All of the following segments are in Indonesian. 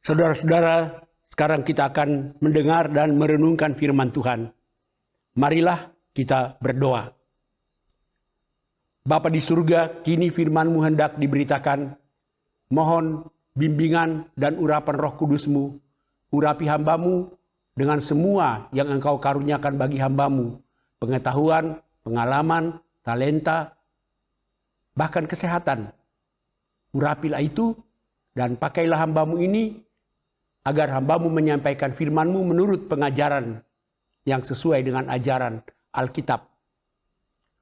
Saudara-saudara, sekarang kita akan mendengar dan merenungkan firman Tuhan. Marilah kita berdoa. Bapa di surga, kini firman-Mu hendak diberitakan. Mohon bimbingan dan urapan Roh Kudus-Mu. Urapi hamba-Mu dengan semua yang Engkau karuniakan bagi hamba-Mu. Pengetahuan, pengalaman, talenta, bahkan kesehatan. Urapilah itu dan pakailah hamba-Mu ini agar hamba-Mu menyampaikan firman-Mu menurut pengajaran yang sesuai dengan ajaran Alkitab.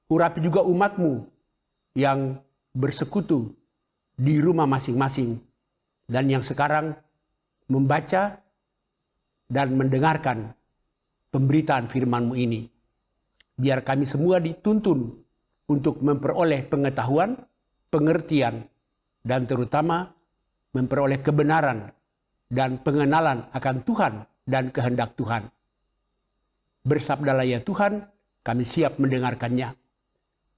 Urapi juga umat-Mu yang bersekutu di rumah masing-masing dan yang sekarang membaca dan mendengarkan pemberitaan firman-Mu ini. Biar kami semua dituntun untuk memperoleh pengetahuan, pengertian, dan terutama memperoleh kebenaran dan pengenalan akan Tuhan dan kehendak Tuhan. Bersabdalah ya Tuhan, kami siap mendengarkannya.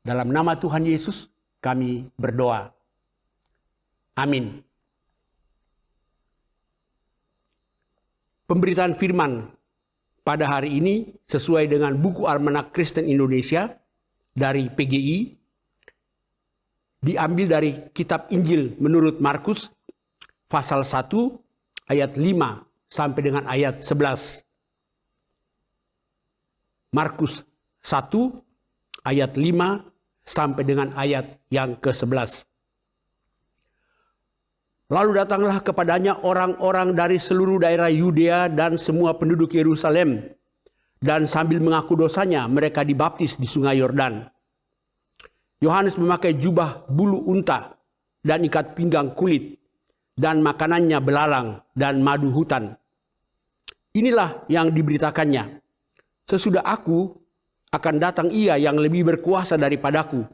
Dalam nama Tuhan Yesus kami berdoa. Amin. Pemberitaan firman pada hari ini sesuai dengan buku Almanak Kristen Indonesia dari PGI, diambil dari kitab Injil menurut Markus pasal 1 ayat 5 sampai dengan ayat 11. Markus 1 ayat 5 sampai dengan ayat yang ke-11. Lalu datanglah kepadanya orang-orang dari seluruh daerah Yudea dan semua penduduk Yerusalem. Dan sambil mengaku dosanya, mereka dibaptis di sungai Yordan. Yohanes memakai jubah bulu unta dan ikat pinggang kulit. Dan makanannya belalang dan madu hutan. Inilah yang diberitakannya. Sesudah aku akan datang ia yang lebih berkuasa daripadaku.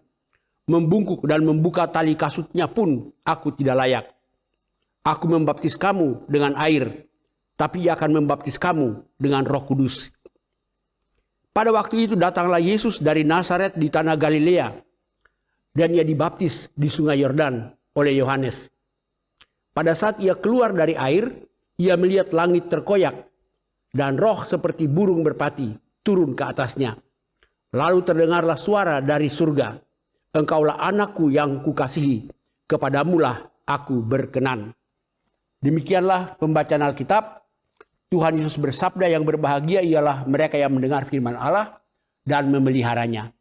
Membungkuk dan membuka tali kasutnya pun aku tidak layak. Aku membaptis kamu dengan air, tapi ia akan membaptis kamu dengan Roh Kudus. Pada waktu itu datanglah Yesus dari Nazaret di tanah Galilea, dan ia dibaptis di sungai Yordan oleh Yohanes. Pada saat ia keluar dari air, ia melihat langit terkoyak, dan roh seperti burung merpati turun ke atasnya. Lalu terdengarlah suara dari surga, Engkaulah anakku yang kukasihi, kepadamulah aku berkenan. Demikianlah pembacaan Alkitab. Tuhan Yesus bersabda, yang berbahagia ialah mereka yang mendengar firman Allah dan memeliharanya.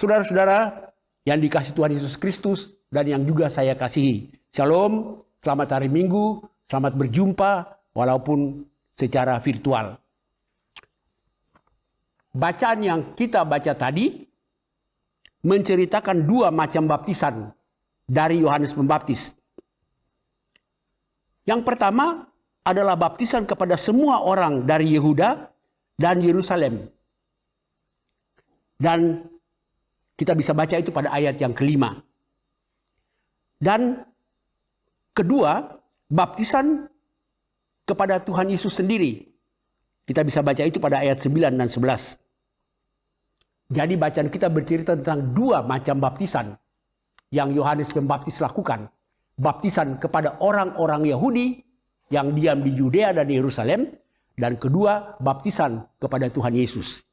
Saudara-saudara yang dikasihi Tuhan Yesus Kristus dan yang juga saya kasihi. Shalom, selamat hari Minggu, selamat berjumpa walaupun secara virtual. Bacaan yang kita baca tadi menceritakan dua macam baptisan dari Yohanes Pembaptis. Yang pertama adalah baptisan kepada semua orang dari Yehuda dan Yerusalem. Dan kita bisa baca itu pada ayat yang kelima. Dan kedua, baptisan kepada Tuhan Yesus sendiri. Kita bisa baca itu pada ayat 9 dan 11. Jadi bacaan kita bercerita tentang dua macam baptisan yang Yohanes Pembaptis lakukan. Baptisan kepada orang-orang Yahudi yang diam di Yudea dan Yerusalem. Dan kedua, baptisan kepada Tuhan Yesus.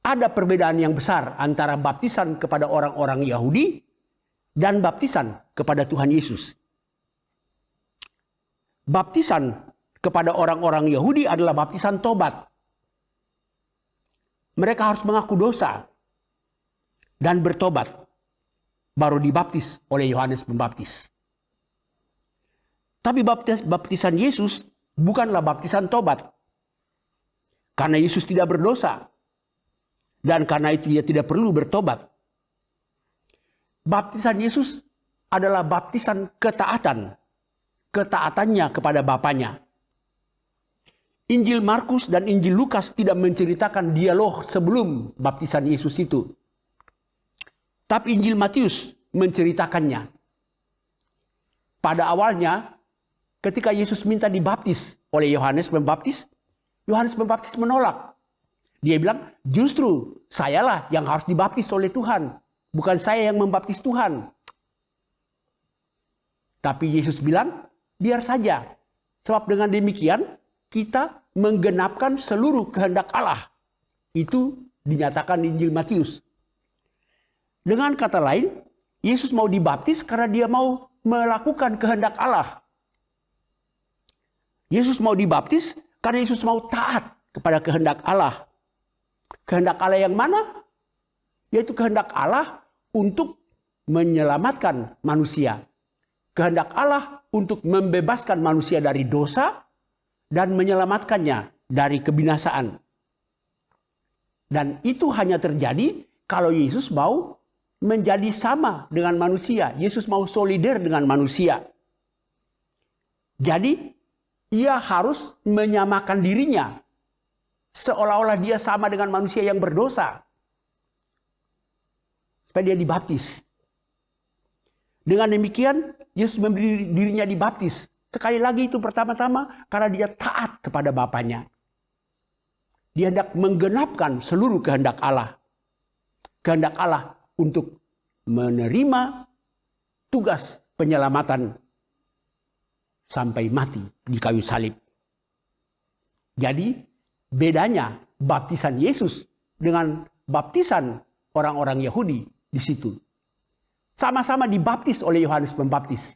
Ada perbedaan yang besar antara baptisan kepada orang-orang Yahudi dan baptisan kepada Tuhan Yesus. Baptisan kepada orang-orang Yahudi adalah baptisan tobat. Mereka harus mengaku dosa dan bertobat, baru dibaptis oleh Yohanes Pembaptis. Tapi baptisan Yesus bukanlah baptisan tobat. Karena Yesus tidak berdosa. Dan karena itu dia tidak perlu bertobat. Baptisan Yesus adalah baptisan ketaatan. Ketaatannya kepada Bapanya. Injil Markus dan Injil Lukas tidak menceritakan dialog sebelum baptisan Yesus itu. Tapi Injil Matius menceritakannya. Pada awalnya, ketika Yesus minta dibaptis oleh Yohanes Pembaptis, Yohanes Pembaptis menolak. Dia bilang, justru sayalah yang harus dibaptis oleh Tuhan. Bukan saya yang membaptis Tuhan. Tapi Yesus bilang, biar saja. Sebab dengan demikian, kita menggenapkan seluruh kehendak Allah. Itu dinyatakan di Injil Matius. Dengan kata lain, Yesus mau dibaptis karena dia mau melakukan kehendak Allah. Yesus mau dibaptis karena Yesus mau taat kepada kehendak Allah. Kehendak Allah yang mana? Yaitu kehendak Allah untuk menyelamatkan manusia. Kehendak Allah untuk membebaskan manusia dari dosa dan menyelamatkannya dari kebinasaan. Dan itu hanya terjadi kalau Yesus mau menjadi sama dengan manusia. Yesus mau solider dengan manusia. Jadi, ia harus menyamakan dirinya. Seolah-olah dia sama dengan manusia yang berdosa. Supaya dia dibaptis. Dengan demikian, Yesus memberi dirinya dibaptis. Sekali lagi itu pertama-tama karena dia taat kepada Bapanya. Dia hendak menggenapkan seluruh kehendak Allah. Kehendak Allah untuk menerima tugas penyelamatan sampai mati di kayu salib. Jadi bedanya baptisan Yesus dengan baptisan orang-orang Yahudi di situ. Sama-sama dibaptis oleh Yohanes Pembaptis,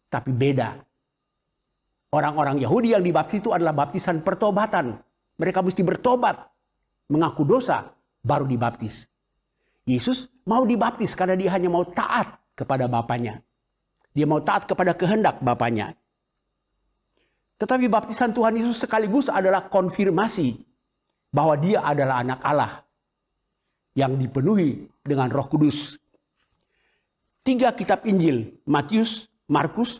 tapi beda. Orang-orang Yahudi yang dibaptis itu adalah baptisan pertobatan. Mereka mesti bertobat, mengaku dosa, baru dibaptis. Yesus mau dibaptis karena dia hanya mau taat kepada Bapanya. Dia mau taat kepada kehendak Bapanya. Tetapi baptisan Tuhan Yesus sekaligus adalah konfirmasi bahwa dia adalah anak Allah yang dipenuhi dengan Roh Kudus. 3 kitab Injil, Matius, Markus,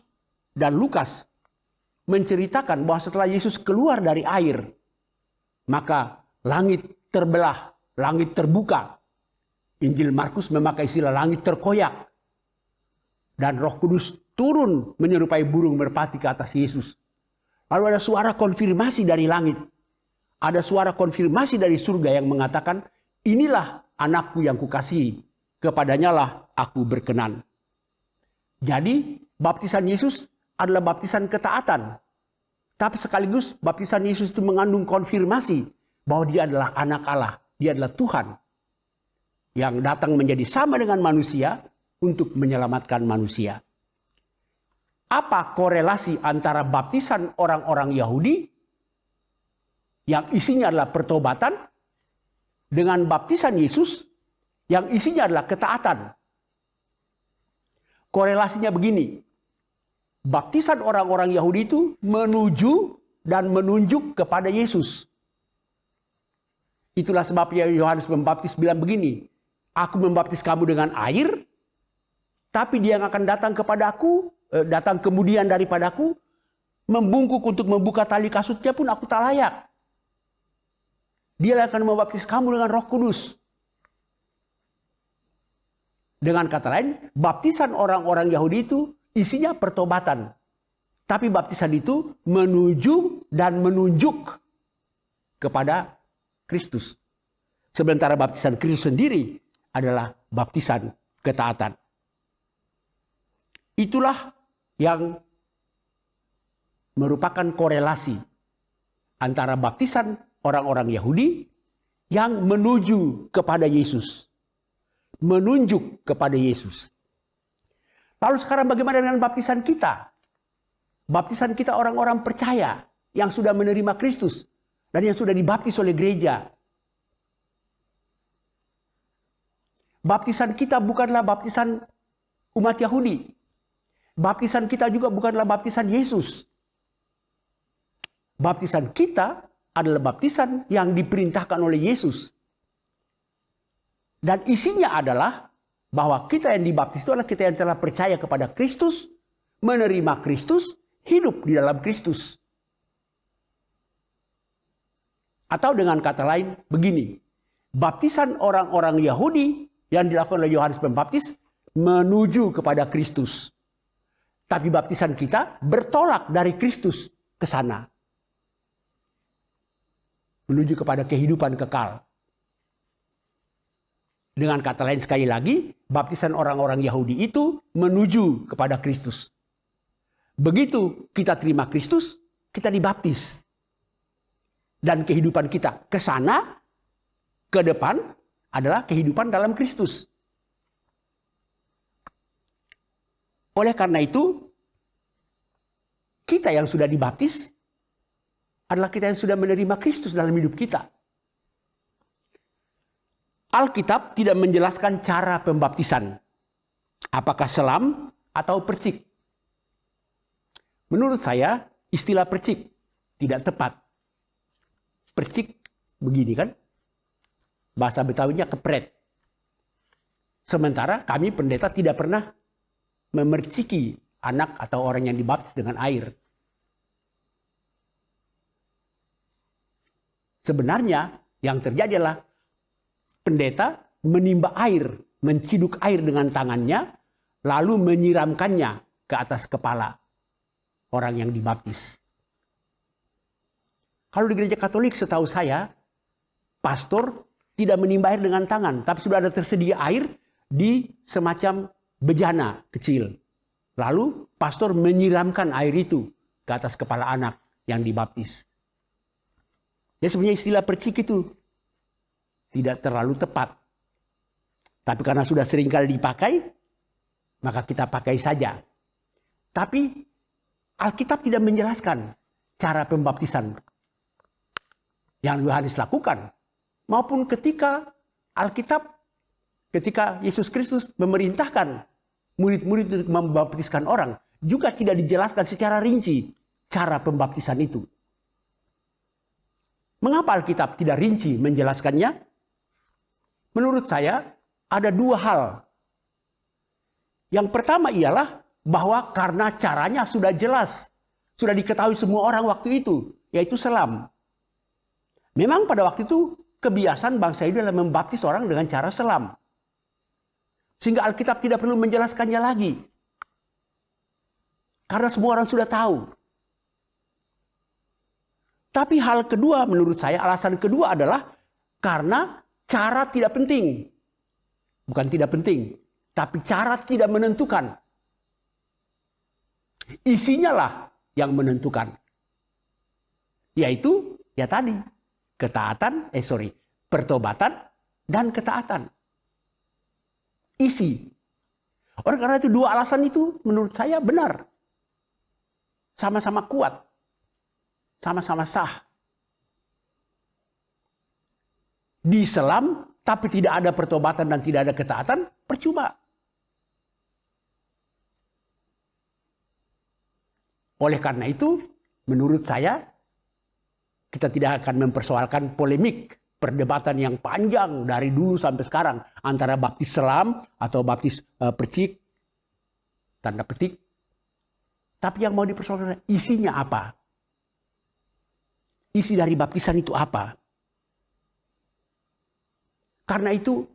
dan Lukas, menceritakan bahwa setelah Yesus keluar dari air, maka langit terbelah, langit terbuka. Injil Markus memakai istilah langit terkoyak. Dan Roh Kudus turun menyerupai burung merpati ke atas Yesus. Lalu ada suara konfirmasi dari langit. Ada suara konfirmasi dari surga yang mengatakan, inilah anakku yang kukasihi, kepadanya lah aku berkenan. Jadi baptisan Yesus adalah baptisan ketaatan. Tapi sekaligus baptisan Yesus itu mengandung konfirmasi bahwa dia adalah anak Allah. Dia adalah Tuhan yang datang menjadi sama dengan manusia untuk menyelamatkan manusia. Apa korelasi antara baptisan orang-orang Yahudi yang isinya adalah pertobatan dengan baptisan Yesus yang isinya adalah ketaatan? Korelasinya begini. Baptisan orang-orang Yahudi itu menuju dan menunjuk kepada Yesus. Itulah sebabnya Yohanes Pembaptis bilang begini, aku membaptis kamu dengan air, tapi dia yang akan datang kepadaku, datang kemudian daripadaku, membungkuk untuk membuka tali kasutnya pun aku tak layak. Dia yang akan membaptis kamu dengan Roh Kudus. Dengan kata lain, baptisan orang-orang Yahudi itu isinya pertobatan. Tapi baptisan itu menuju dan menunjuk kepada Kristus. Sementara baptisan Kristus sendiri adalah baptisan ketaatan. Itulah yang merupakan korelasi antara baptisan orang-orang Yahudi yang menuju kepada Yesus. Menunjuk kepada Yesus. Lalu sekarang bagaimana dengan baptisan kita? Baptisan kita orang-orang percaya yang sudah menerima Kristus dan yang sudah dibaptis oleh gereja. Baptisan kita bukanlah baptisan umat Yahudi. Baptisan kita juga bukanlah baptisan Yesus. Baptisan kita adalah baptisan yang diperintahkan oleh Yesus. Dan isinya adalah bahwa kita yang dibaptis itu adalah kita yang telah percaya kepada Kristus, menerima Kristus, hidup di dalam Kristus. Atau dengan kata lain begini, baptisan orang-orang Yahudi yang dilakukan oleh Yohanes Pembaptis menuju kepada Kristus. Tapi baptisan kita bertolak dari Kristus ke sana. Menuju kepada kehidupan kekal. Dengan kata lain sekali lagi, baptisan orang-orang Yahudi itu menuju kepada Kristus. Begitu kita terima Kristus, kita dibaptis. Dan kehidupan kita ke sana, ke depan adalah kehidupan dalam Kristus. Oleh karena itu, kita yang sudah dibaptis adalah kita yang sudah menerima Kristus dalam hidup kita. Alkitab tidak menjelaskan cara pembaptisan. Apakah selam atau percik? Menurut saya, istilah percik tidak tepat. Percik begini kan? Bahasa Betawinya kepret. Sementara kami pendeta tidak pernah memerciki anak atau orang yang dibaptis dengan air. Sebenarnya yang terjadi adalah pendeta menimba air, menciduk air dengan tangannya, lalu menyiramkannya ke atas kepala orang yang dibaptis. Kalau di gereja Katolik setahu saya, pastor tidak menimba air dengan tangan, tapi sudah ada tersedia air di semacam bejana kecil. Lalu pastor menyiramkan air itu ke atas kepala anak yang dibaptis. Ya sebenarnya istilah percik itu tidak terlalu tepat. Tapi karena sudah sering kali dipakai, maka kita pakai saja. Tapi Alkitab tidak menjelaskan cara pembaptisan yang Yohanes lakukan. Maupun ketika Alkitab, ketika Yesus Kristus memerintahkan murid-murid untuk membaptiskan orang, juga tidak dijelaskan secara rinci cara pembaptisan itu. Mengapa Alkitab tidak rinci menjelaskannya? Menurut saya ada dua hal. Yang pertama ialah bahwa karena caranya sudah jelas, sudah diketahui semua orang waktu itu, yaitu selam. Memang pada waktu itu kebiasaan bangsa Israel adalah membaptis orang dengan cara selam. Sehingga Alkitab tidak perlu menjelaskannya lagi. Karena semua orang sudah tahu. Tapi hal kedua menurut saya, alasan kedua adalah karena cara tidak penting. Bukan tidak penting, tapi cara tidak menentukan. Isinya lah yang menentukan. Yaitu, ya tadi, pertobatan dan ketaatan. Isi. Oleh karena itu dua alasan itu menurut saya benar. Sama-sama kuat. Sama-sama sah. Diselam tapi tidak ada pertobatan dan tidak ada ketaatan, percuma. Oleh karena itu, menurut saya, kita tidak akan mempersoalkan polemik, perdebatan yang panjang dari dulu sampai sekarang antara baptis selam atau baptis percik, tanda petik. Tapi yang mau dipersoalkan isinya apa? Isi dari baptisan itu apa? Karena itu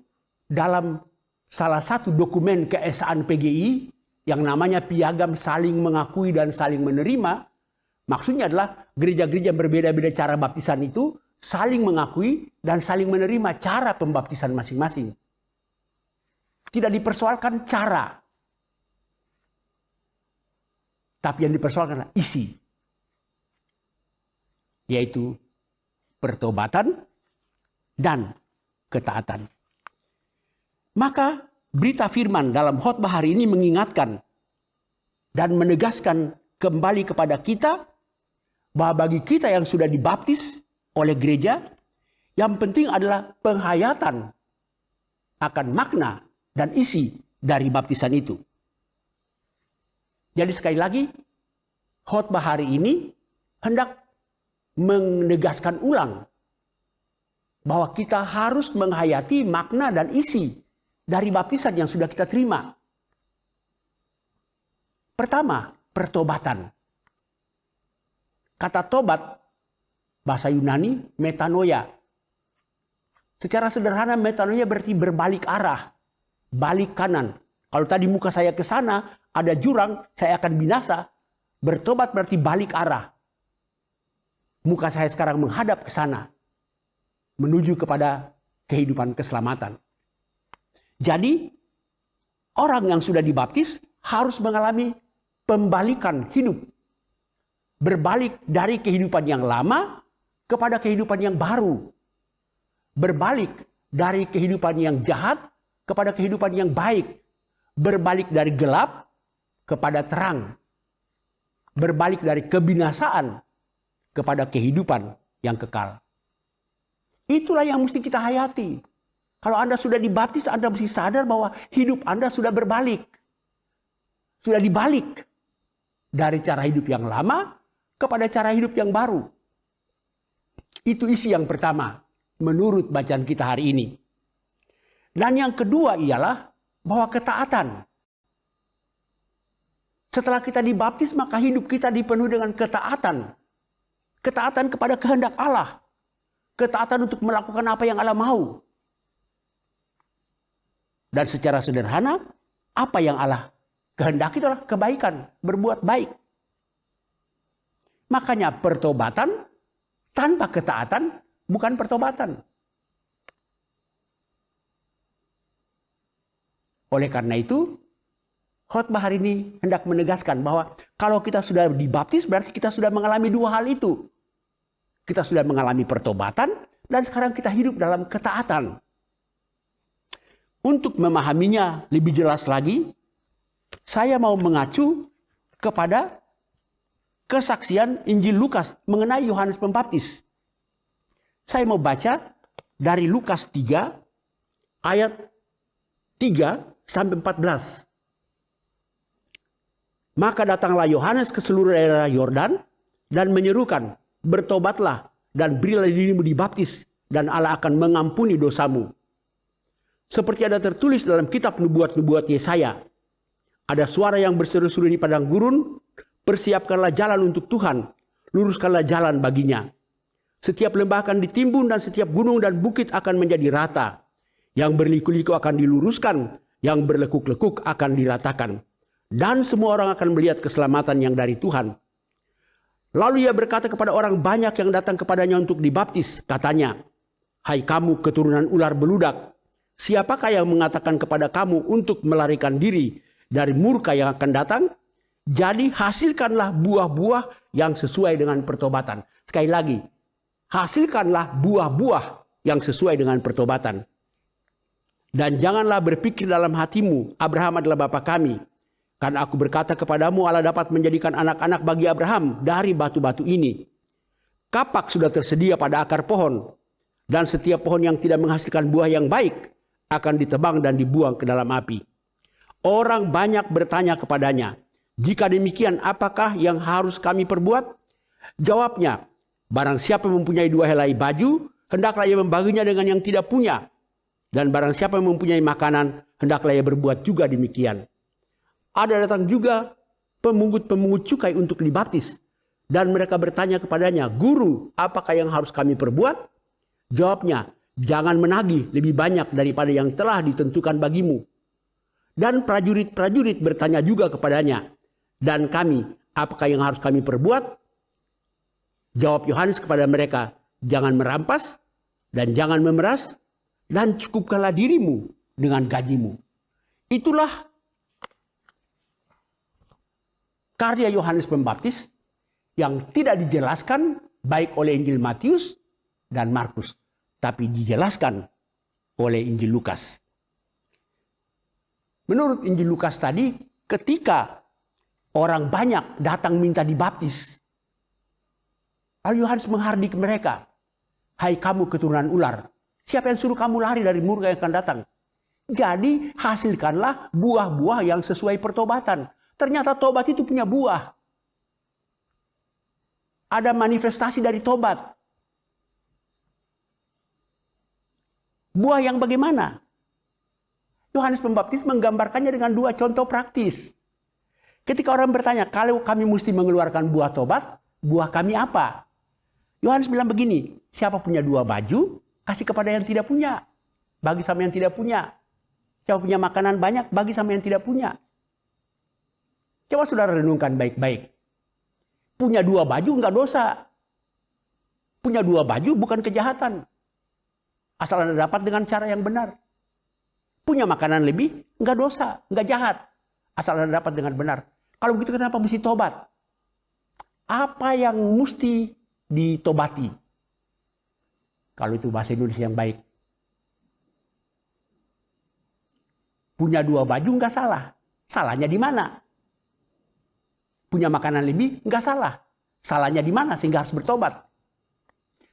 dalam salah satu dokumen keesaan PGI yang namanya Piagam Saling Mengakui dan Saling Menerima, maksudnya adalah gereja-gereja yang berbeda-beda cara baptisan itu saling mengakui dan saling menerima cara pembaptisan masing-masing. Tidak dipersoalkan cara. Tapi yang dipersoalkan adalah isi. Yaitu pertobatan dan ketaatan. Maka berita firman dalam khotbah hari ini mengingatkan dan menegaskan kembali kepada kita bahwa bagi kita yang sudah dibaptis oleh gereja, yang penting adalah penghayatan akan makna dan isi dari baptisan itu. Jadi sekali lagi, khotbah hari ini hendak menegaskan ulang bahwa kita harus menghayati makna dan isi dari baptisan yang sudah kita terima. Pertama, pertobatan. Kata tobat, bahasa Yunani, metanoia. Secara sederhana metanoia berarti berbalik arah. balik kanan. Kalau tadi muka saya ke sana, ada jurang, saya akan binasa. Bertobat berarti balik arah. Muka saya sekarang menghadap ke sana, menuju kepada kehidupan keselamatan. Jadi, orang yang sudah dibaptis harus mengalami pembalikan hidup. Berbalik dari kehidupan yang lama kepada kehidupan yang baru. Berbalik dari kehidupan yang jahat kepada kehidupan yang baik. Berbalik dari gelap kepada terang. Berbalik dari kebinasaan kepada kehidupan yang kekal. Itulah yang mesti kita hayati. Kalau Anda sudah dibaptis, Anda mesti sadar bahwa hidup Anda sudah berbalik. Sudah dibalik dari cara hidup yang lama kepada cara hidup yang baru. Itu isi yang pertama menurut bacaan kita hari ini. Dan yang kedua ialah bahwa ketaatan. Setelah kita dibaptis, maka hidup kita dipenuhi dengan ketaatan. Ketaatan kepada kehendak Allah. Ketaatan untuk melakukan apa yang Allah mau. Dan secara sederhana, apa yang Allah kehendaki adalah kebaikan, berbuat baik. Makanya pertobatan tanpa ketaatan bukan pertobatan. Oleh karena itu, khotbah hari ini hendak menegaskan bahwa kalau kita sudah dibaptis berarti kita sudah mengalami dua hal itu. Kita sudah mengalami pertobatan dan sekarang kita hidup dalam ketaatan. Untuk memahaminya lebih jelas lagi, saya mau mengacu kepada kesaksian Injil Lukas mengenai Yohanes Pembaptis. Saya mau baca dari Lukas 3 ayat 3 sampai 14. Maka datanglah Yohanes ke seluruh daerah Yordan dan menyerukan, bertobatlah dan berilah dirimu dibaptis dan Allah akan mengampuni dosamu. Seperti ada tertulis dalam kitab nubuat-nubuat Yesaya. Ada suara yang berseru-seru di padang gurun, persiapkanlah jalan untuk Tuhan, luruskanlah jalan baginya. Setiap lembah akan ditimbun dan setiap gunung dan bukit akan menjadi rata. Yang berliku-liku akan diluruskan, yang berlekuk-lekuk akan diratakan. Dan semua orang akan melihat keselamatan yang dari Tuhan. Lalu ia berkata kepada orang banyak yang datang kepadanya untuk dibaptis, katanya, hai kamu keturunan ular beludak, siapakah yang mengatakan kepada kamu untuk melarikan diri dari murka yang akan datang? Jadi hasilkanlah buah-buah yang sesuai dengan pertobatan. Sekali lagi, hasilkanlah buah-buah yang sesuai dengan pertobatan. Dan janganlah berpikir dalam hatimu, Abraham adalah bapa kami. Karena aku berkata kepadamu, Allah dapat menjadikan anak-anak bagi Abraham dari batu-batu ini. Kapak sudah tersedia pada akar pohon. Dan setiap pohon yang tidak menghasilkan buah yang baik akan ditebang dan dibuang ke dalam api. Orang banyak bertanya kepadanya, jika demikian apakah yang harus kami perbuat? Jawabnya, barang siapa mempunyai 2 helai baju, hendaklah ia membaginya dengan yang tidak punya. Dan barang siapa mempunyai makanan, hendaklah ia berbuat juga demikian. Ada datang juga pemungut-pemungut cukai untuk dibaptis. Dan mereka bertanya kepadanya, Guru, apakah yang harus kami perbuat? Jawabnya, jangan menagih lebih banyak daripada yang telah ditentukan bagimu. Dan prajurit-prajurit bertanya juga kepadanya, dan kami, apakah yang harus kami perbuat? Jawab Yohanes kepada mereka, jangan merampas dan jangan memeras, dan cukupkanlah dirimu dengan gajimu. Itulah karya Yohanes Pembaptis yang tidak dijelaskan baik oleh Injil Matius dan Markus, tapi dijelaskan oleh Injil Lukas. Menurut Injil Lukas tadi, ketika orang banyak datang minta dibaptis, lalu Yohanes menghardik mereka, hai kamu keturunan ular, siapa yang suruh kamu lari dari murka yang akan datang? Jadi hasilkanlah buah-buah yang sesuai pertobatan. Ternyata tobat itu punya buah. Ada manifestasi dari tobat. Buah yang bagaimana? Yohanes Pembaptis menggambarkannya dengan 2 contoh praktis. Ketika orang bertanya, kalau kami mesti mengeluarkan buah tobat, buah kami apa? Yohanes bilang begini, siapa punya 2 baju, kasih kepada yang tidak punya. Bagi sama yang tidak punya. Siapa punya makanan banyak, bagi sama yang tidak punya. Coba saudara renungkan baik-baik. Punya 2 baju enggak dosa. Punya 2 baju bukan kejahatan. Asal Anda dapat dengan cara yang benar. Punya makanan lebih, enggak dosa, enggak jahat. Asal Anda dapat dengan benar. Kalau begitu kenapa mesti tobat? Apa yang mesti ditobati? Kalau itu bahasa Indonesia yang baik. Punya 2 baju enggak salah. Salahnya di mana? Punya makanan lebih enggak salah. Salahnya di mana sehingga harus bertobat?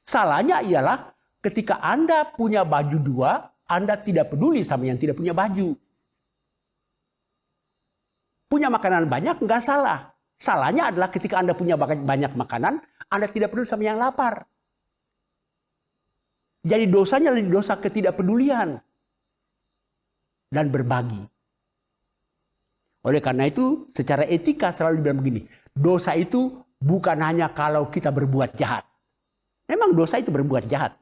Salahnya ialah ketika Anda punya baju 2, Anda tidak peduli sama yang tidak punya baju. Punya makanan banyak enggak salah. Salahnya adalah ketika Anda punya banyak makanan, Anda tidak peduli sama yang lapar. Jadi dosanya adalah dosa ketidakpedulian dan berbagi. Oleh karena itu, secara etika selalu dibilang begini, dosa itu bukan hanya kalau kita berbuat jahat. Memang dosa itu berbuat jahat.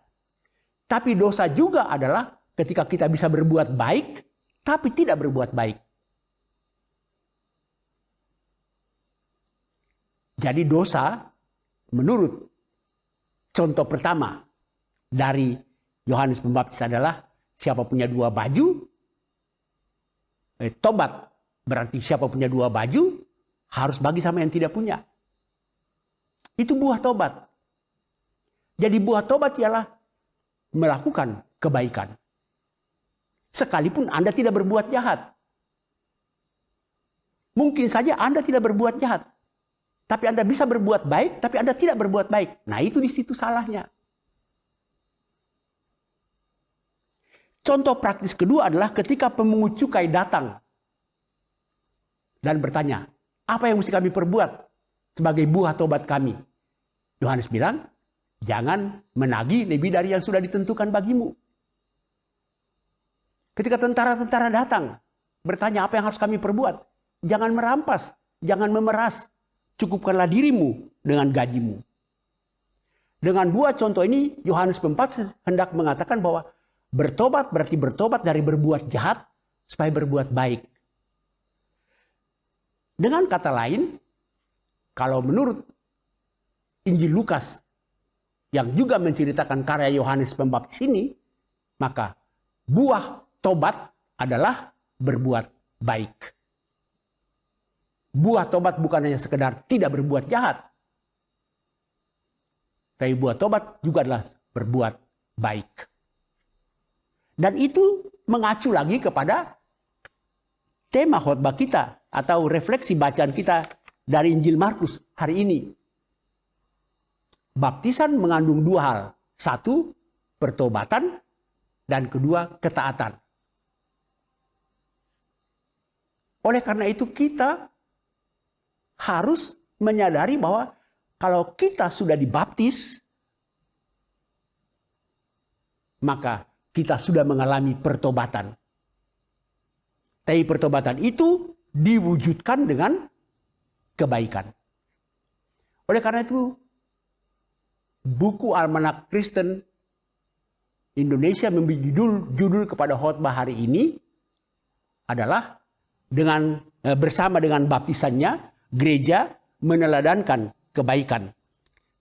Tapi dosa juga adalah ketika kita bisa berbuat baik, tapi tidak berbuat baik. Jadi dosa, menurut contoh pertama dari Yohanes Pembaptis adalah siapa punya 2 baju, tobat. Berarti siapa punya 2 baju, harus bagi sama yang tidak punya. Itu buah tobat. Jadi buah tobat ialah melakukan kebaikan. Sekalipun Anda tidak berbuat jahat. Mungkin saja Anda tidak berbuat jahat. Tapi Anda bisa berbuat baik, tapi Anda tidak berbuat baik. Nah itu di situ salahnya. Contoh praktis kedua adalah ketika pemungut cukai datang dan bertanya, apa yang mesti kami perbuat sebagai buah tobat kami? Yohanes bilang, jangan menagih lebih dari yang sudah ditentukan bagimu. Ketika tentara-tentara datang, bertanya apa yang harus kami perbuat? Jangan merampas, jangan memeras, cukupkanlah dirimu dengan gajimu. Dengan 2 contoh ini, Yohanes Pembaptis hendak mengatakan bahwa bertobat berarti bertobat dari berbuat jahat supaya berbuat baik. Dengan kata lain, kalau menurut Injil Lukas yang juga menceritakan karya Yohanes Pembaptis ini, maka buah tobat adalah berbuat baik. Buah tobat bukan hanya sekedar tidak berbuat jahat, tapi buah tobat juga adalah berbuat baik. Dan itu mengacu lagi kepada tema khotbah kita atau refleksi bacaan kita dari Injil Markus hari ini. Baptisan mengandung 2 hal. 1, pertobatan, dan 2, ketaatan. Oleh karena itu kita harus menyadari bahwa kalau kita sudah dibaptis, maka kita sudah mengalami pertobatan. Tapi pertobatan itu diwujudkan dengan kebaikan. Oleh karena itu, buku Almanak Kristen Indonesia memberi judul kepada khotbah hari ini adalah bersama dengan baptisannya, gereja meneladankan kebaikan.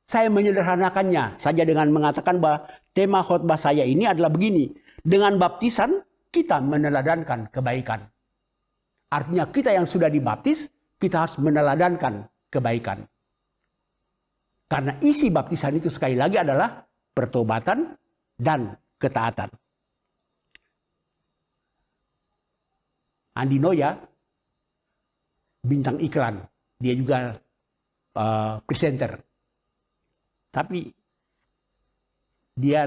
Saya menyederhanakannya saja dengan mengatakan bahwa tema khotbah saya ini adalah begini. Dengan baptisan kita meneladankan kebaikan. Artinya kita yang sudah dibaptis, kita harus meneladankan kebaikan. Karena isi baptisan itu sekali lagi adalah pertobatan dan ketaatan. Andi Noya, bintang iklan. Dia juga presenter. Tapi dia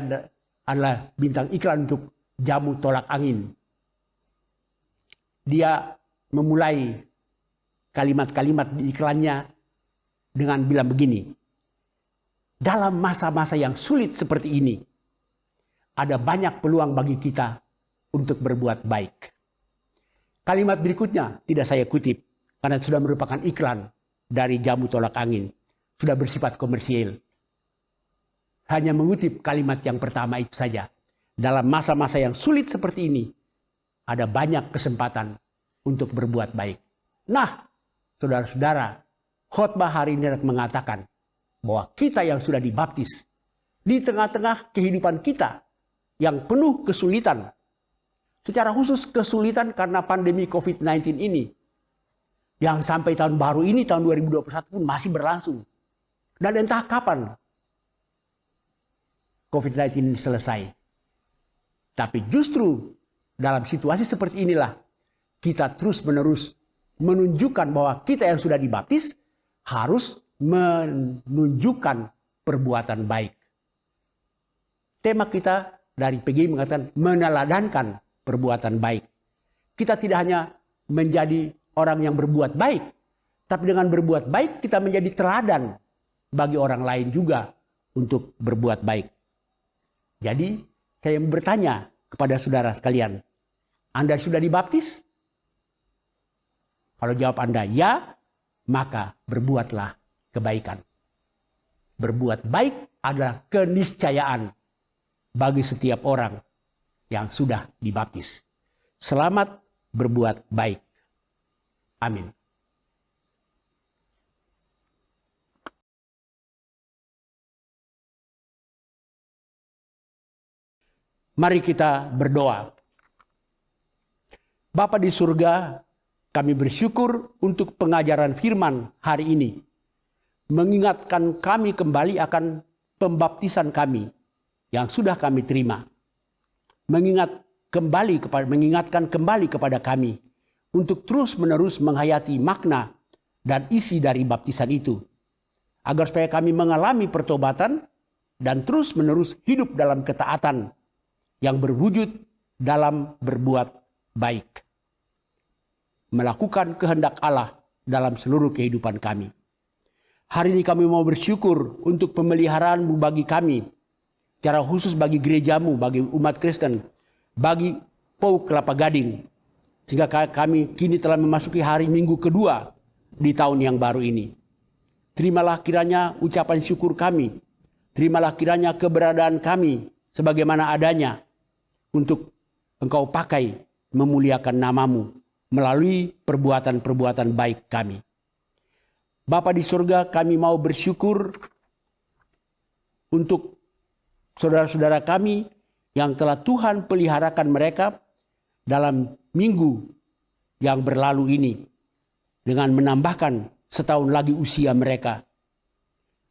adalah bintang iklan untuk jamu tolak angin. Dia memulai kalimat-kalimat di iklannya dengan bilang begini. Dalam masa-masa yang sulit seperti ini, ada banyak peluang bagi kita untuk berbuat baik. Kalimat berikutnya tidak saya kutip, karena sudah merupakan iklan dari jamu tolak angin. Sudah bersifat komersial. Hanya mengutip kalimat yang pertama itu saja. Dalam masa-masa yang sulit seperti ini, ada banyak kesempatan untuk berbuat baik. Nah, saudara-saudara, khotbah hari ini mengatakan bahwa kita yang sudah dibaptis di tengah-tengah kehidupan kita yang penuh kesulitan, secara khusus kesulitan karena pandemi COVID-19 ini, yang sampai tahun baru ini, tahun 2021 pun masih berlangsung. Dan entah kapan COVID-19 ini selesai. Tapi justru dalam situasi seperti inilah kita terus-menerus menunjukkan bahwa kita yang sudah dibaptis harus menunjukkan perbuatan baik. Tema kita dari PGI mengatakan meneladankan perbuatan baik. Kita tidak hanya menjadi orang yang berbuat baik, tapi dengan berbuat baik kita menjadi teladan bagi orang lain juga untuk berbuat baik. Jadi saya bertanya kepada saudara sekalian, Anda sudah dibaptis? Kalau jawab Anda ya, maka berbuatlah kebaikan. Berbuat baik adalah keniscayaan bagi setiap orang yang sudah dibaptis. Selamat berbuat baik. Amin. Mari kita berdoa. Bapa di surga, kami bersyukur untuk pengajaran firman hari ini. Mengingatkan kami kembali akan pembaptisan kami yang sudah kami terima. Mengingatkan kembali kepada kami untuk terus-menerus menghayati makna dan isi dari baptisan itu. Agar supaya kami mengalami pertobatan dan terus-menerus hidup dalam ketaatan yang berwujud dalam berbuat baik. Melakukan kehendak Allah dalam seluruh kehidupan kami. Hari ini kami mau bersyukur untuk pemeliharaan-Mu bagi kami. Secara khusus bagi gerejamu, bagi umat Kristen, bagi POUK Kelapa Gading. Sehingga kami kini telah memasuki hari Minggu kedua di tahun yang baru ini. Terimalah kiranya ucapan syukur kami. Terimalah kiranya keberadaan kami sebagaimana adanya untuk Engkau pakai memuliakan nama-Mu melalui perbuatan-perbuatan baik kami. Bapa di surga, kami mau bersyukur untuk saudara-saudara kami yang telah Tuhan peliharakan mereka dalam minggu yang berlalu ini dengan menambahkan setahun lagi usia mereka.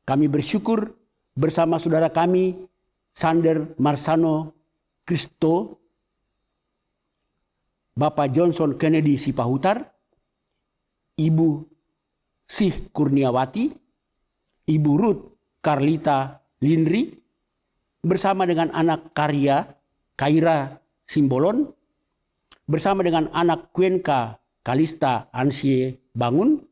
Kami bersyukur bersama saudara kami Sander Marsano Kristo, Bapak Johnson Kennedy Sipahutar, Ibu Sih Kurniawati, Ibu Ruth Carlita Linri, bersama dengan anak Kaira Simbolon, bersama dengan anak Kuenka Kalista Ansye Bangun,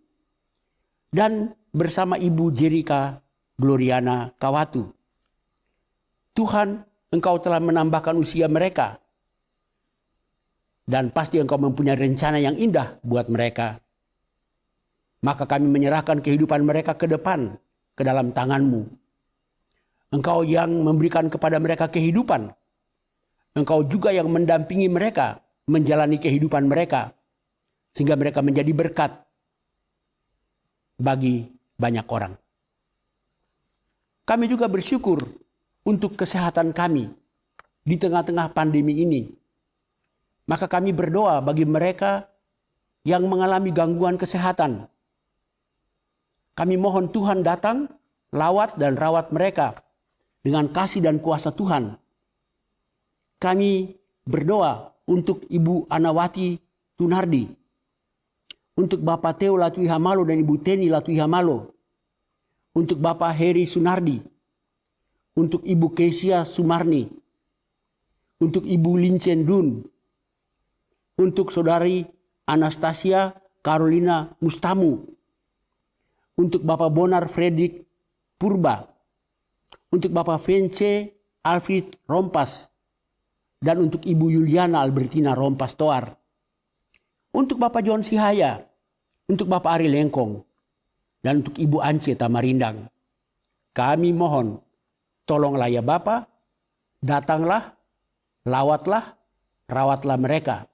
dan bersama Ibu Jerika Gloriana Kawatu. Tuhan, Engkau telah menambahkan usia mereka. Dan pasti Engkau mempunyai rencana yang indah buat mereka. Maka kami menyerahkan kehidupan mereka ke depan, ke dalam tangan-Mu. Engkau yang memberikan kepada mereka kehidupan. Engkau juga yang mendampingi mereka, menjalani kehidupan mereka. Sehingga mereka menjadi berkat bagi banyak orang. Kami juga bersyukur untuk kesehatan kami di tengah-tengah pandemi ini. Maka kami berdoa bagi mereka yang mengalami gangguan kesehatan. Kami mohon Tuhan datang, lawat dan rawat mereka dengan kasih dan kuasa Tuhan. Kami berdoa untuk Ibu Anawati Tunardi, untuk Bapak Teo Latwi Hamalo dan Ibu Teni Latwi Hamalo, untuk Bapak Heri Sunardi, untuk Ibu Kesia Sumarni, untuk Ibu Lincen Dun, untuk Saudari Anastasia Carolina Mustamu, untuk Bapak Bonar Fredrik Purba, untuk Bapak Vence Alfred Rompas, dan untuk Ibu Yuliana Albertina Rompas Toar, untuk Bapak John Sihaya, untuk Bapak Ari Lengkong, dan untuk Ibu Ance Tamarindang. Kami mohon, tolonglah ya Bapa, datanglah, lawatlah, rawatlah mereka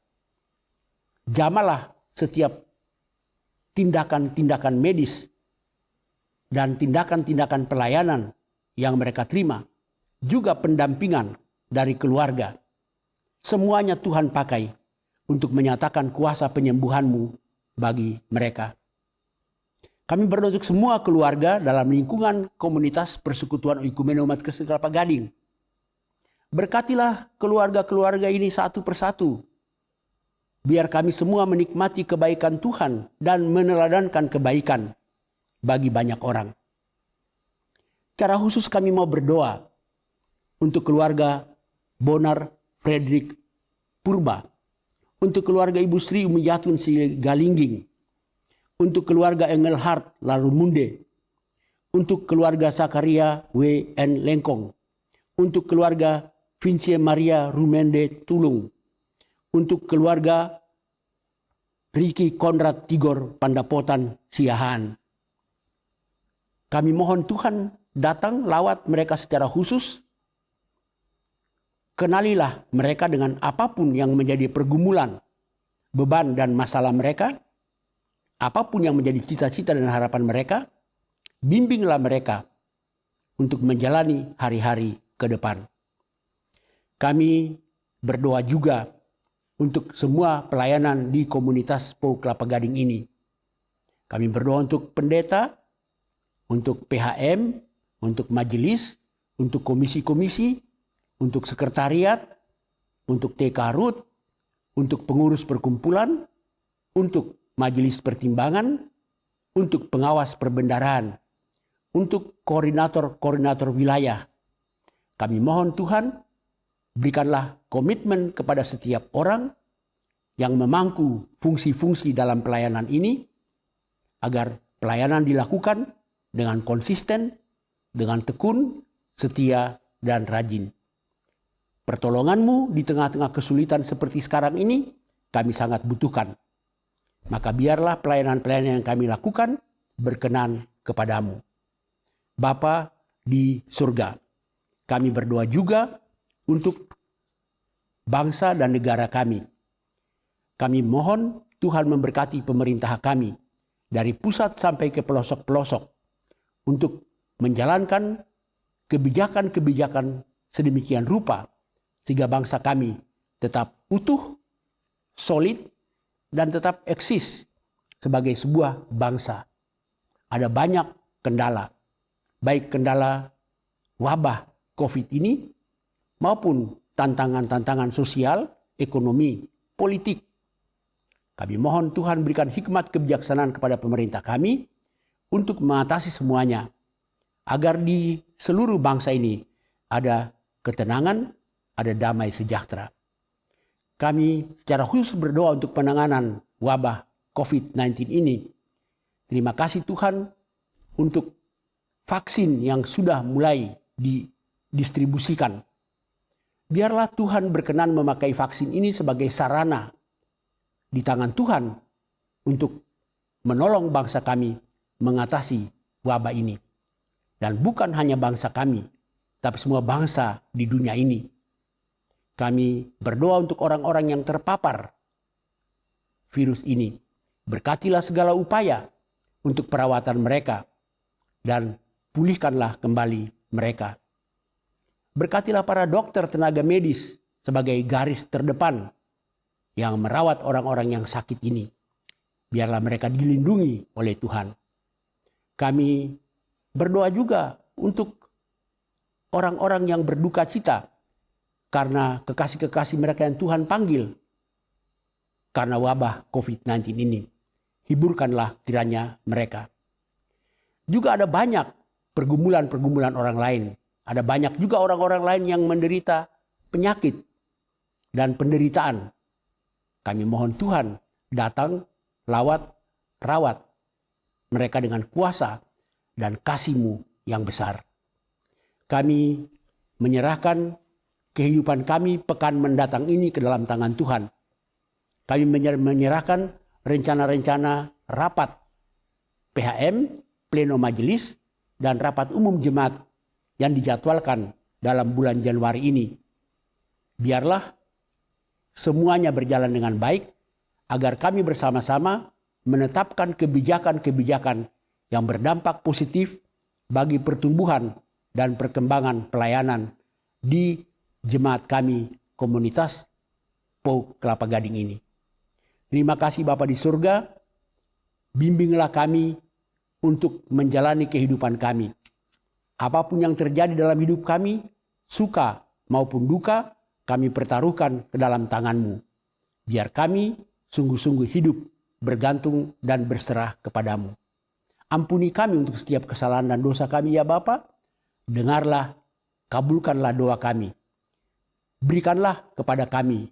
Jamalah setiap tindakan-tindakan medis dan tindakan-tindakan pelayanan yang mereka terima, juga pendampingan dari keluarga. Semuanya Tuhan pakai untuk menyatakan kuasa penyembuhan-Mu bagi mereka. Kami berdoa untuk semua keluarga dalam lingkungan komunitas Persekutuan Oikumene Umat Kristen Kelapa Gading. Berkatilah keluarga-keluarga ini satu persatu. Biar kami semua menikmati kebaikan Tuhan dan meneladankan kebaikan bagi banyak orang. Secara khusus kami mau berdoa untuk keluarga Bonar Frederick Purba, untuk keluarga Ibu Sri Umiyatun Sigalingging, untuk keluarga Engelhardt Larumunde, untuk keluarga Zakaria W.N. Lengkong, untuk keluarga Vincie Maria Rumende Tulung, untuk keluarga Ricky Konrad Tigor Pandapotan Siahaan. Kami mohon Tuhan datang lawat mereka secara khusus. Kenalilah mereka dengan apapun yang menjadi pergumulan, beban dan masalah mereka. Apapun yang menjadi cita-cita dan harapan mereka. Bimbinglah mereka untuk menjalani hari-hari ke depan. Kami berdoa juga untuk semua pelayanan di komunitas PO Kelapa Gading ini. Kami berdoa untuk pendeta, untuk PHM, untuk majelis, untuk komisi-komisi, untuk sekretariat, untuk TK RUT, untuk pengurus perkumpulan, untuk majelis pertimbangan, untuk pengawas perbendaharaan, untuk koordinator-koordinator wilayah. Kami mohon Tuhan, berikanlah komitmen kepada setiap orang yang memangku fungsi-fungsi dalam pelayanan ini, agar pelayanan dilakukan dengan konsisten, dengan tekun, setia, dan rajin. Pertolongan-Mu di tengah-tengah kesulitan seperti sekarang ini, kami sangat butuhkan. Maka biarlah pelayanan-pelayanan yang kami lakukan berkenan kepadamu. Bapa di surga, kami berdoa juga untuk bangsa dan negara kami. Kami mohon Tuhan memberkati pemerintah kami dari pusat sampai ke pelosok-pelosok untuk menjalankan kebijakan-kebijakan sedemikian rupa sehingga bangsa kami tetap utuh, solid, dan tetap eksis sebagai sebuah bangsa. Ada banyak kendala, baik kendala wabah COVID ini maupun tantangan-tantangan sosial, ekonomi, politik. Kami mohon Tuhan berikan hikmat kebijaksanaan kepada pemerintah kami untuk mengatasi semuanya, agar di seluruh bangsa ini ada ketenangan, ada damai sejahtera. Kami secara khusus berdoa untuk penanganan wabah COVID-19 ini. Terima kasih Tuhan untuk vaksin yang sudah mulai didistribusikan. Biarlah Tuhan berkenan memakai vaksin ini sebagai sarana di tangan Tuhan untuk menolong bangsa kami mengatasi wabah ini. Dan bukan hanya bangsa kami, tapi semua bangsa di dunia ini. Kami berdoa untuk orang-orang yang terpapar virus ini. Berkatilah segala upaya untuk perawatan mereka dan pulihkanlah kembali mereka. Berkatilah para dokter tenaga medis sebagai garis terdepan yang merawat orang-orang yang sakit ini. Biarlah mereka dilindungi oleh Tuhan. Kami berdoa juga untuk orang-orang yang berduka cita karena kekasih-kekasih mereka yang Tuhan panggil karena wabah COVID-19 ini. Hiburkanlah kiranya mereka. Juga ada banyak pergumulan-pergumulan orang lain. Ada banyak juga orang-orang lain yang menderita penyakit dan penderitaan. Kami mohon Tuhan datang, lawat, rawat mereka dengan kuasa dan kasih-Mu yang besar. Kami menyerahkan kehidupan kami pekan mendatang ini ke dalam tangan Tuhan. Kami menyerahkan rencana-rencana rapat PHM, pleno majelis, dan rapat umum jemaat yang dijadwalkan dalam bulan Januari ini. Biarlah semuanya berjalan dengan baik agar kami bersama-sama menetapkan kebijakan-kebijakan yang berdampak positif bagi pertumbuhan dan perkembangan pelayanan di jemaat kami komunitas PO Kelapa Gading ini. Terima kasih Bapa di surga, bimbinglah kami untuk menjalani kehidupan kami. Apapun yang terjadi dalam hidup kami, suka maupun duka, kami pertaruhkan ke dalam tangan-Mu. Biar kami sungguh-sungguh hidup, bergantung dan berserah kepadamu. Ampuni kami untuk setiap kesalahan dan dosa kami ya Bapa. Dengarlah, kabulkanlah doa kami. Berikanlah kepada kami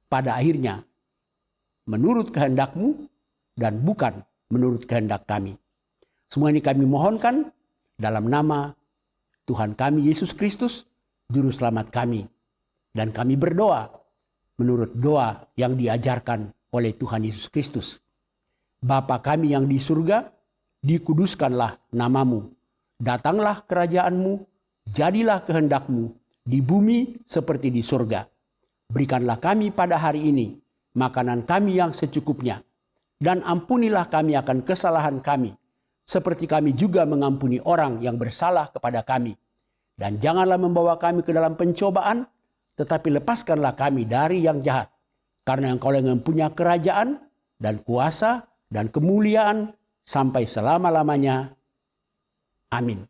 pada akhirnya menurut kehendak-Mu dan bukan menurut kehendak kami. Semua ini kami mohonkan dalam nama Tuhan kami Yesus Kristus, Juru Selamat kami. Dan kami berdoa menurut doa yang diajarkan oleh Tuhan Yesus Kristus. Bapa kami yang di surga, dikuduskanlah nama-Mu. Datanglah kerajaan-Mu, jadilah kehendak-Mu di bumi seperti di surga. Berikanlah kami pada hari ini makanan kami yang secukupnya. Dan ampunilah kami akan kesalahan kami, seperti kami juga mengampuni orang yang bersalah kepada kami. Dan janganlah membawa kami ke dalam pencobaan, tetapi lepaskanlah kami dari yang jahat. Karena Engkau yang mempunyai kerajaan dan kuasa dan kemuliaan sampai selama-lamanya. Amin.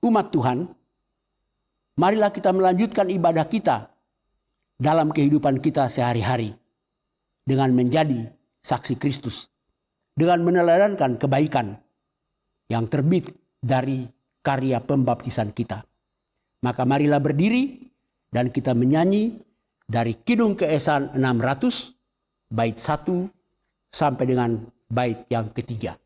Umat Tuhan, marilah kita melanjutkan ibadah kita dalam kehidupan kita sehari-hari dengan menjadi saksi Kristus, dengan meneladankan kebaikan yang terbit dari karya pembaptisan kita. Maka marilah berdiri dan kita menyanyi dari Kidung Keesan 600 bait 1 sampai dengan bait yang ketiga.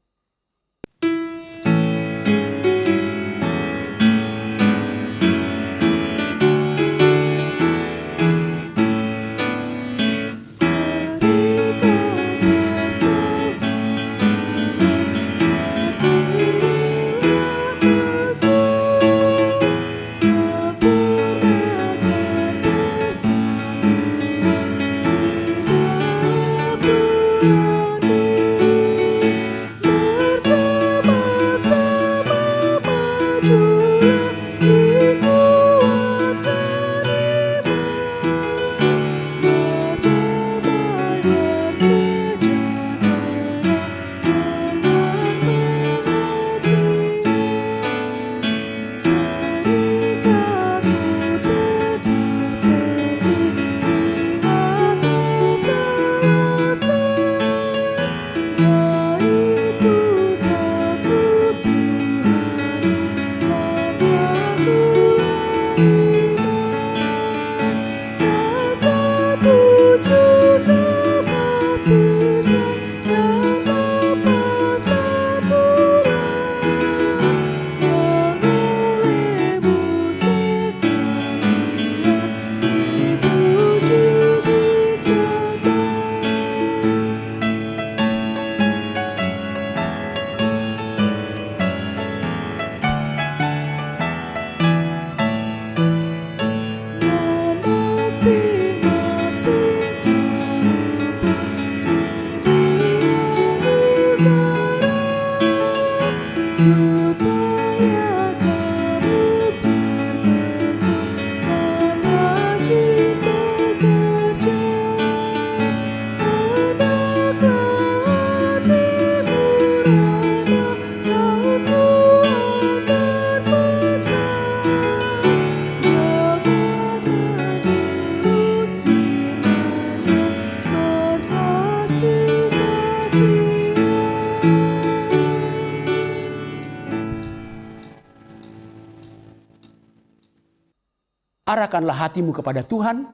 Arahkanlah hatimu kepada Tuhan.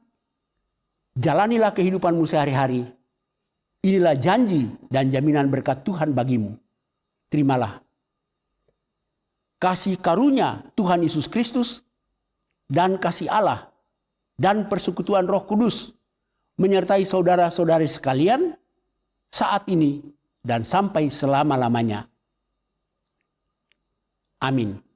Jalanilah kehidupanmu sehari-hari. Inilah janji dan jaminan berkat Tuhan bagimu. Terimalah. Kasih karunia Tuhan Yesus Kristus dan kasih Allah dan persekutuan Roh Kudus menyertai saudara-saudari sekalian saat ini dan sampai selama-lamanya. Amin.